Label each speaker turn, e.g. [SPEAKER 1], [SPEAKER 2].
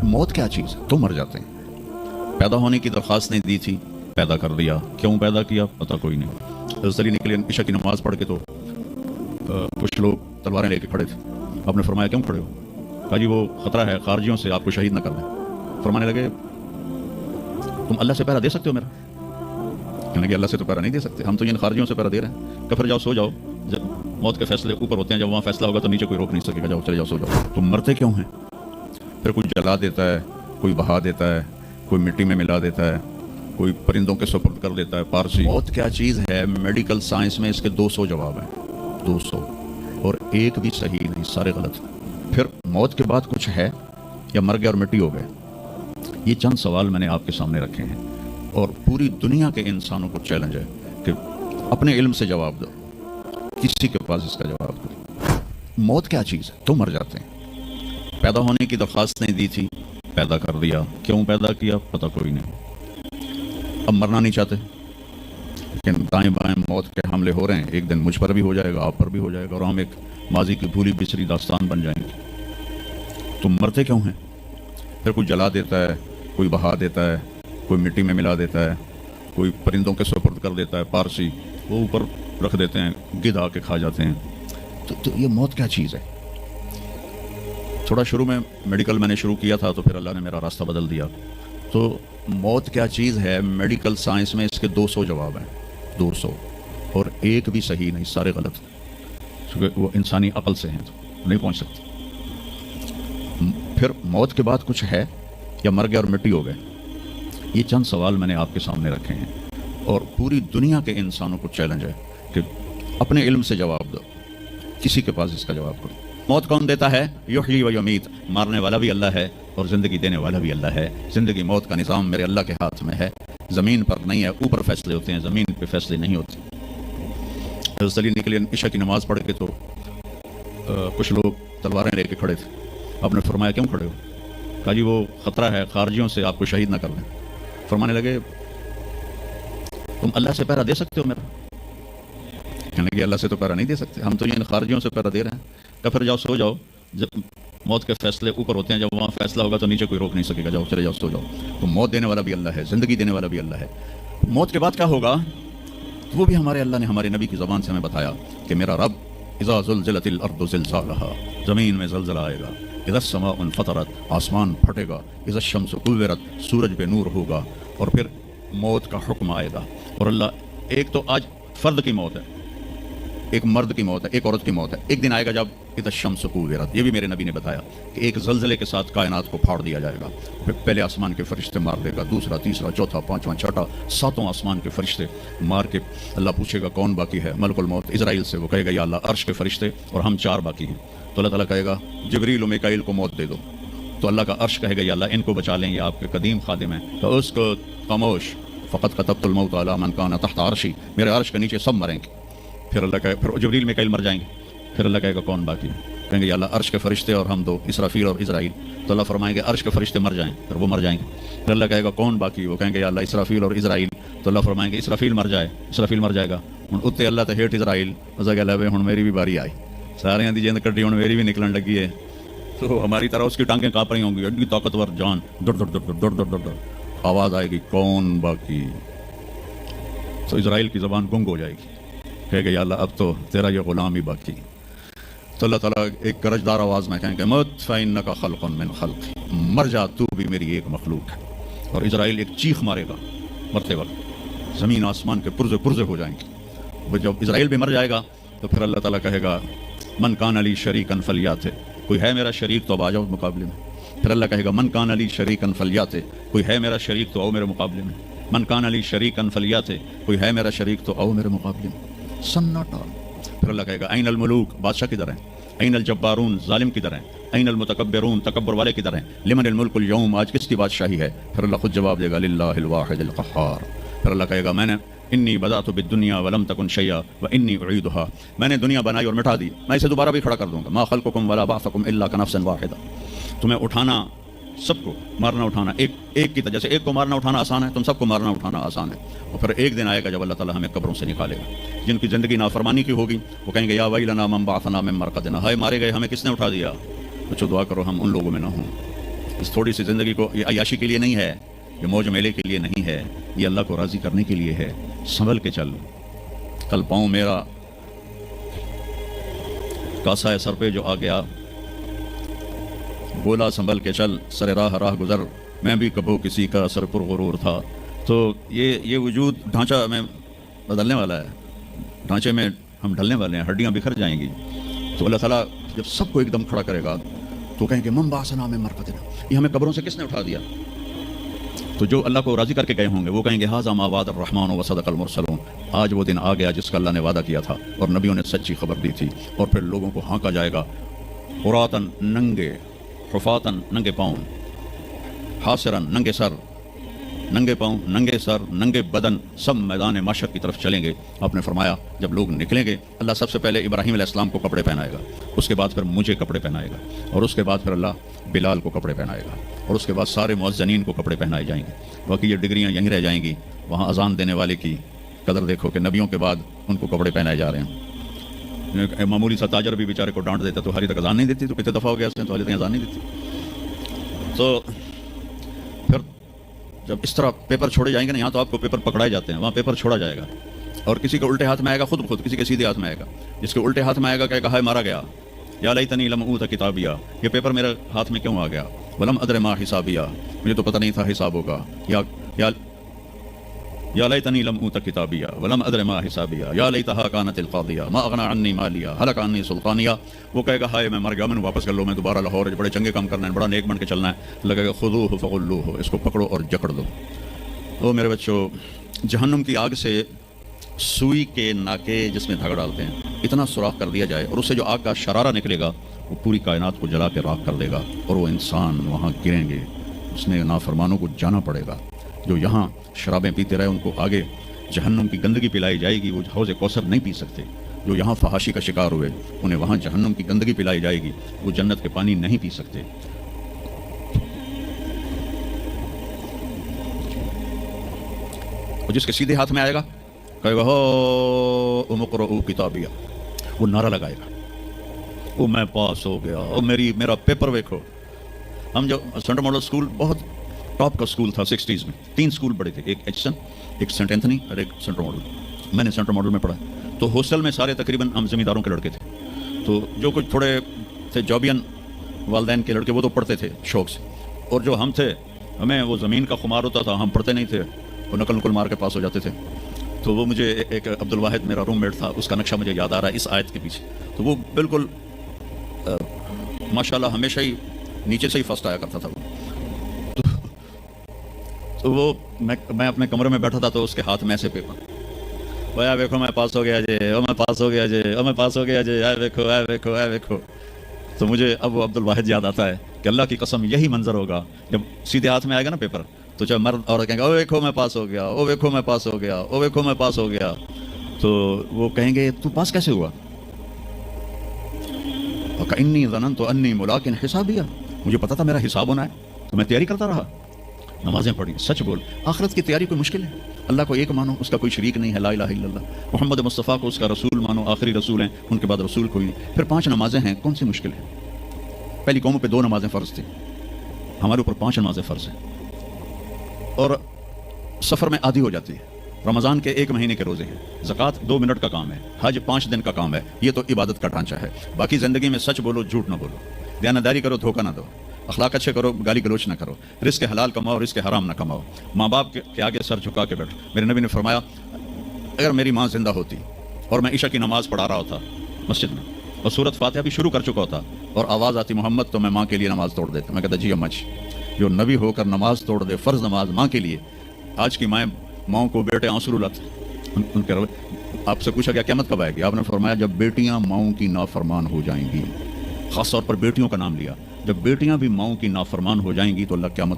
[SPEAKER 1] मौत क्या चीज़ है? तो मर जाते हैं। पैदा होने की दरख्वास्त नहीं दी थी, पैदा कर दिया। क्यों पैदा किया पता कोई नहीं। हज़रत अली निकले ईशा की नमाज़ पढ़ के, तो कुछ लोग तलवारें लेके खड़े थे। आपने फरमाया क्यों खड़े हो? कहा जी वो ख़तरा है खारजियों से, आपको शहीद न कर दें। फरमाने लगे तुम अल्लाह से पहरा दे सकते हो मेरा? कहने लगे अल्लाह से तो पहरा नहीं दे सकते, हम तो इन खारजियों से पहरा दे रहे हैं। कहा फिर जाओ सो जाओ, जब मौत के फैसले ऊपर होते हैं, जब वहाँ फैसला होगा तो नीचे कोई रोक नहीं सकेगा, जाओ चले जाओ सो जाओ। तुम मरते क्यों हैं? फिर कोई जला देता है, कोई बहा देता है, कोई मिट्टी में मिला देता है, कोई परिंदों के सुपुर्द कर देता है। पारसी मौत क्या चीज़ है? मेडिकल साइंस में इसके 200 जवाब हैं, 200, और एक भी सही नहीं, सारे गलत। फिर मौत के बाद कुछ है या मर गए और मिट्टी हो गए? ये चंद सवाल मैंने आपके सामने रखे हैं और पूरी दुनिया के इंसानों को चैलेंज है कि अपने इल्म से जवाब दो, किसी के पास इसका जवाब दो। मौत क्या चीज़ है? तो मर जाते हैं। पैदा होने की दरख्वास्त नहीं दी थी, पैदा कर दिया। क्यों पैदा किया पता कोई नहीं। अब मरना नहीं चाहते, लेकिन दाएं बाएं मौत के हमले हो रहे हैं। एक दिन मुझ पर भी हो जाएगा, आप पर भी हो जाएगा, और हम एक माजी की भूली बिसरी दास्तान बन जाएंगे। तुम मरते क्यों हैं? फिर कोई जला देता है, कोई बहा देता है, कोई मिट्टी में मिला देता है, कोई परिंदों के सुपुर्द कर देता है। पारसी वो ऊपर रख देते हैं, गिद्ध आके खा जाते हैं। तो ये मौत क्या चीज़ है? थोड़ा शुरू में मेडिकल मैंने शुरू किया था, तो फिर अल्लाह ने मेरा रास्ता बदल दिया। तो मौत क्या चीज़ है? मेडिकल साइंस में इसके 200 जवाब हैं, 200, और एक भी सही नहीं, सारे गलत, क्योंकि वो इंसानी अकल से हैं तो नहीं पहुंच सकते। फिर मौत के बाद कुछ है या मर गए और मिट्टी हो गए? ये चंद सवाल मैंने आपके सामने रखे हैं और पूरी दुनिया के इंसानों को चैलेंज है कि अपने इल्म से जवाब दो, किसी के पास इसका जवाब करो। मौत कौन देता है? युहयी व युमीत, मारने वाला भी अल्लाह है और ज़िंदगी देने वाला भी अल्लाह है। ज़िंदगी मौत का निज़ाम मेरे अल्लाह के हाथ में है। ज़मीन पर नहीं है, ऊपर फैसले होते हैं, ज़मीन पे फैसले नहीं होते। हज़रत अली निकले ईशा की नमाज़ पढ़ के, तो कुछ लोग तलवारें लेके खड़े थे। आपने फरमाया क्यों खड़े हो? कहा जी वो ख़तरा है खारजियों से, आपको शहीद ना कर दें। फरमाने लगे तुम अल्लाह से पहरा दे सकते हो मेरा? कहने लगे अल्लाह से तो पहरा नहीं दे सकते, हम तो इन खारजियों से पहरा दे रहे हैं। तो फिर जाओ सो जाओ, जब मौत के फैसले ऊपर होते हैं, जब वहाँ फैसला होगा तो नीचे कोई रोक नहीं सकेगा, जाओ चले जाओ सो जाओ। तो मौत देने वाला भी अल्लाह है, ज़िंदगी देने वाला भी अल्लाह है। मौत के बाद क्या होगा तो वो भी हमारे अल्लाह ने हमारे नबी की ज़बान से हमें बताया कि मेरा रब इज़ा ज़ुलज़िलतिल अर्दु ज़िलज़ालहा, ज़मीन में ज़लज़ला आएगा, इज़ा समाउ फ़तरत, आसमान फटेगा, इज़ा शम्सु कुव्विरत, सूरज पे नूर होगा, और फिर मौत का हुक्म आएगा। और अल्लाह, एक तो आज फ़र्द की मौत है, एक मर्द की मौत है, एक औरत की मौत है। एक दिन आएगा जब इज़ा शम्सु कुव्विरत, ये भी मेरे नबी ने बताया कि एक ज़लज़ले के साथ कायनात को फाड़ दिया जाएगा। फिर पहले आसमान के फरिश्ते मार देगा, दूसरा, तीसरा, चौथा, पांचवा, छठा, सातों आसमान के फरिश्ते मार के अल्लाह पूछेगा कौन बाकी है? मलकुल मौत इज़राइल से। वो कहेगा या अल्लाह अर्श के फरिश्ते और हम 4 बाकी हैं। तो अल्लाह ताला कहेगा जिब्रील और मीकाईल को मौत दे दो। तो अल्लाह का अर्श कहेगा या अल्लाह इनको बचा लें, ये आपके कदीम खादिम हैं। तो उसको खामोश, फ़क़त कतबतुल मौत अला मन काना तहत अर्शी, मेरे अर्श के नीचे सब मरेंगे। फिर अल्लाह कहे, फिर जिब्रील मीकाईल मर जाएंगे। फिर अल्लाह कहेगा कौन बाकी है? कहेंगे या अल्लाह अर्श के फरिश्ते और हम 2, इसराफील और इज़राइल। तो अल्लाह फरमाएंगे अर्श के फरिश्ते मर जाएं, फिर वो मर जाएंगे। फिर अल्लाह कहेगा कौन बाकी? वो कहेंगे या अल्लाह इसराफील और इज़राइल। तो अल्लाह फरमाएंगे इसराफील मर जाए, इसराफील मर जाएगा। हुण उत्ते अल्लाह तो हेठ इज़राइल, उसका कह वे हुण मेरी भी बारी आई, सारे दी जिंद कट्टी हुण मेरी भी निकलन लगी है। तो हमारी तरह उसकी टांगें काँप रही होंगी, एडी ताकतवर जान, दौड़ दौड़ दौड़ दौड़ दौड़ दौड़, आवाज़ आएगी कौन बाकी? तो इज़राइल की ज़बान गुंग हो जाएगी, कहेगा या अल्लाह अब तो तेरा ये ग़ुलाम ही बाकी। तो अल्लाह ताला एक गरजदार आवाज़ में कहेंगे मत फ़इन्नका ख़ल्क़ुन मिन ख़ल्क़ी, मर जा तू भी मेरी एक मखलूक है। और इज़राइल एक चीख मारेगा मरते वक्त, ज़मीन आसमान के पुर्ज़े पुर्ज़े हो जाएंगे। वो जब इज़राइल भी मर जाएगा तो फिर अल्लाह ताला कहेगा मन कान अली शरीकन फलियाते, कोई है मेरा शरीक तो अब आ जाओ मुकाबले में। फिर अल्लाह कहेगा मन कान अली शरीकन फलियाते, कोई है मेरा शरीक तो आओ मेरे मुकाबले में। मन कान अली शरीकन फलियाते, कोई है मेरा शरीक तो आओ मेरे मुकाबले में। सन्नाटा। फिर अल्लाह कहेगा ऐन अल मुलूक, बादशाह किधर हैं? ऐन अल जब्बारून, जालिम किधर हैं? ऐन अल मुतकब्बिरून, तकब्बुर वाले किधर हैं? लिमन अल मुल्कुल यौम, आज किसकी बादशाही है? फिर अल्लाह खुद जवाब देगा लिल्लाहिल वाहिदिल क़ह्हार। फिर अल्लाह कहेगा मैंने इन्नी बदातु बिद्दुनिया वलम तकुन शैया व इन्नी उईदुहा, मैंने दुनिया बनाई और मिटा दी, मैं इसे दोबारा भी खड़ा कर दूंगा। मा खल्कुकुम वला बासकुम इल्ला कनफ्सन वाहिदा, तुम्हें उठाना, सबको मारना उठाना एक की तरह, जैसे एक को मारना उठाना आसान है, तुम सबको मारना उठाना आसान है। और फिर एक दिन आएगा जब अल्लाह ताला हमें कब्रों से निकालेगा। जिनकी ज़िंदगी नाफरमानी की होगी वो कहेंगे या वैलना मन बाअथना मिन मरक़दिना, हाय मारे गए हमें किसने उठा दिया? कुछ दुआ करो हम उन लोगों में ना हों। اس تھوڑی سی زندگی کو یہ عیاشی کے لیے نہیں ہے، یہ موج میلے کے لیے نہیں ہے، یہ اللہ کو راضی کرنے کے لیے ہے۔ سنبھل کے چل، کل پاؤں میرا کاسا ہے سر پہ جو آ گیا، بولا سنبھل کے چل سر راہ راہ گزر، میں بھی کبھو کسی کا سر پر غرور تھا۔ تو یہ وجود ڈھانچہ میں بدلنے والا ہے، ڈھانچے میں ہم ڈھلنے والے ہیں، ہڈیاں بکھر جائیں گی۔ تو اللہ تعالیٰ جب سب کو ایک دم کھڑا کرے گا تو کہیں گے من بعثنا من مرقدنا، یہ ہمیں قبروں سے کس نے اٹھا دیا؟ تو جو اللہ کو راضی کر کے گئے ہوں گے وہ کہیں گے ھذا ما وعد الرحمن وصدق المرسلون، آج وہ دن آ گیا جس کا اللہ نے وعدہ کیا تھا اور نبیوں نے سچی خبر دی تھی۔ اور پھر لوگوں کو ہانکا جائے گا، عراۃً ننگے، حفاۃً ننگے پاؤں، حاصراً ننگے سر، ننگے پاؤں، ننگے سر، ننگے بدن، سب میدان محشر کی طرف چلیں گے۔ آپ نے فرمایا جب لوگ نکلیں گے اللہ سب سے پہلے ابراہیم علیہ السلام کو کپڑے پہنائے گا، اس کے بعد پھر مجھے کپڑے پہنائے گا، اور اس کے بعد پھر اللہ بلال کو کپڑے پہنائے گا، اور اس کے بعد سارے مؤذنین کو کپڑے پہنائے جائیں گے۔ باقی یہ ڈگریاں یہیں رہ جائیں گی۔ وہاں اذان دینے والے کی قدر دیکھو کہ نبیوں کے بعد ان کو کپڑے پہنائے جا رہے ہیں۔ ایک معمولی سا تاجر بھی بیچارے کو ڈانٹ دیتا تو ہاری تک اذان نہیں دیتی، تو کتنے دفعہ ہو گیا اس نے تو ہاری تک اذان نہیں دیتی۔ تو پھر جب اس طرح پیپر چھوڑے جائیں گے نا، یہاں تو آپ کو پیپر پکڑائے جاتے ہیں، وہاں پیپر چھوڑا جائے گا، اور کسی کے الٹے ہاتھ میں آئے گا خود کسی کے سیدھے ہاتھ میں آئے گا۔ جس کے الٹے ہاتھ میں آئے گا کہے گا ہائے مارا گیا، یا لیتنی لم اوت کتابیہ، یہ پیپر میرے ہاتھ میں کیوں آ گیا، ولم ادر ما حسابیہ، مجھے تو پتہ نہیں تھا حساب ہوگا، یا لیتنی لم اوت کتابیہ ولم ادر ما حسابیہ، یا لیتہا کانت القاضیہ ما اغنی عنی مالیہ ہلک عنی سلطانیہ۔ وہ کہے گا ہائے میں مر گیا، میں واپس کر لو، میں دوبارہ لاہور بڑے چنگے کام کرنا ہے، بڑا نیک بن کے چلنا ہے۔ لگے گا خذوہ فغلوہ، اس کو پکڑو اور جکڑ دو۔ وہ میرے بچوں، جہنم کی آگ سے سوئی کے ناکے جس میں دھاگا ڈالتے ہیں اتنا سوراخ کر دیا جائے، اور اس سے جو آگ کا شرارہ نکلے گا وہ پوری کائنات کو جلا کے راکھ کر دے گا، اور وہ انسان وہاں گریں گے۔ اس نے نافرمانوں کو جانا پڑے گا، جو یہاں شرابیں پیتے رہے ان کو آگے جہنم کی گندگی پلائی جائے گی، وہ حوض کوثر نہیں پی سکتے۔ جو یہاں فحاشی کا شکار ہوئے انہیں وہاں جہنم کی گندگی پلائی جائے گی، وہ جنت کے پانی نہیں پی سکتے۔ اور جس کے سیدھے ہاتھ میں آئے گا کہے گا ہو اقرؤوا کتابیہ، وہ نعرہ لگائے گا، وہ میں پاس ہو گیا، اور میرا پیپر دیکھو۔ ہم جو سینٹرل ماڈل اسکول بہت ٹاپ کا اسکول تھا 60s میں، 3 اسکول بڑے تھے، ایک ایچسن، ایک سینٹ اینتھنی اور ایک سینٹرل ماڈل۔ میں نے سینٹرل ماڈل میں پڑھا، تو ہاسٹل میں سارے تقریباً ہم زمینداروں کے لڑکے تھے، تو جو کچھ تھوڑے تھے جابین والدین کے لڑکے وہ تو پڑھتے تھے شوق سے، اور جو ہم تھے ہمیں وہ زمین کا خمار ہوتا تھا، ہم پڑھتے نہیں تھے، وہ نقل مار کے پاس ہو جاتے تھے۔ تو وہ مجھے ایک عبد الواحد میرا روم میٹ تھا، اس کا نقشہ مجھے یاد آ رہا ہے اس آیت کے پیچھے، تو وہ بالکل ماشاءاللہ ہمیشہ ہی نیچے سے ہی فرسٹ آیا کرتا تھا وہ۔ تو وہ میں اپنے کمرے میں بیٹھا تھا تو اس کے ہاتھ میں سے پیپر، وہ دیکھو میں پاس ہو گیا جی، او میں پاس ہو گیا جی، او میں پاس ہو گیا جی، اے دیکھو اے دیکھو اے دیکھو۔ تو مجھے اب وہ عبد الواحد یاد آتا ہے کہ اللہ کی قسم یہی منظر ہوگا جب سیدھے ہاتھ میں آئے گا نا پیپر، تو جب مرد عورت کہیں گے او دیکھو میں پاس ہو گیا، او دیکھو میں پاس ہو گیا، او دیکھو میں پاس ہو گیا، تو وہ کہیں گے تو پاس کیسے ہوا؟ وَكَإِنِّي ظَنَنْتُ أَنِّي مُلَاقٍ حِسَابِيَهْ، مجھے پتا تھا میرا حساب ہونا ہے تو میں تیاری کرتا رہا، نمازیں پڑھی، سچ بول۔ آخرت کی تیاری کوئی مشکل ہے؟ اللہ کو ایک مانو، اس کا کوئی شریک نہیں ہے، لا الہ الا اللہ۔ محمد مصطفیٰ کو اس کا رسول مانو، آخری رسول ہیں، ان کے بعد رسول کوئی نہیں۔ پھر 5 نمازیں ہیں، کون سی مشکل ہے؟ پہلی قوموں پہ 2 نمازیں فرض تھیں، ہمارے اوپر 5 نمازیں فرض ہیں، اور سفر میں آدھی ہو جاتی ہے۔ رمضان کے 1 مہینے کے روزے ہیں، زکوٰۃ 2 منٹ کا کام ہے، حج 5 دن کا کام ہے، یہ تو عبادت کا ڈھانچہ ہے۔ باقی زندگی میں سچ بولو، جھوٹ نہ بولو، دیانتداری کرو، دھوکہ نہ دو، اخلاق اچھے کرو، گالی گلوچ نہ کرو، رزق حلال کماؤ، رزق حرام نہ کماؤ، ماں باپ کے آگے سر جھکا کے بیٹھو۔ میرے نبی نے فرمایا اگر میری ماں زندہ ہوتی اور میں عشاء کی نماز پڑھا رہا ہوتا مسجد میں اور سورۃ فاتحہ بھی شروع کر چکا ہوتا اور آواز آتی محمد، تو میں ماں کے لیے نماز توڑ دیتا۔ میں کہتا جی اماں جی، جو نبی ہو کر نماز توڑ دے، فرض نماز ماں کے لیے۔ آج کی ماؤں کو بیٹے آنسو رلاتے، ان کے آپ سے پوچھا گیا قیامت کب آئے گی؟ آپ نے فرمایا جب بیٹیاں ماؤں کی نافرمان ہو جائیں گی، خاص طور پر بیٹیوں کا نام لیا، جب بیٹیاں بھی ماؤں کی نافرمان ہو جائیں گی تو اللہ قیامت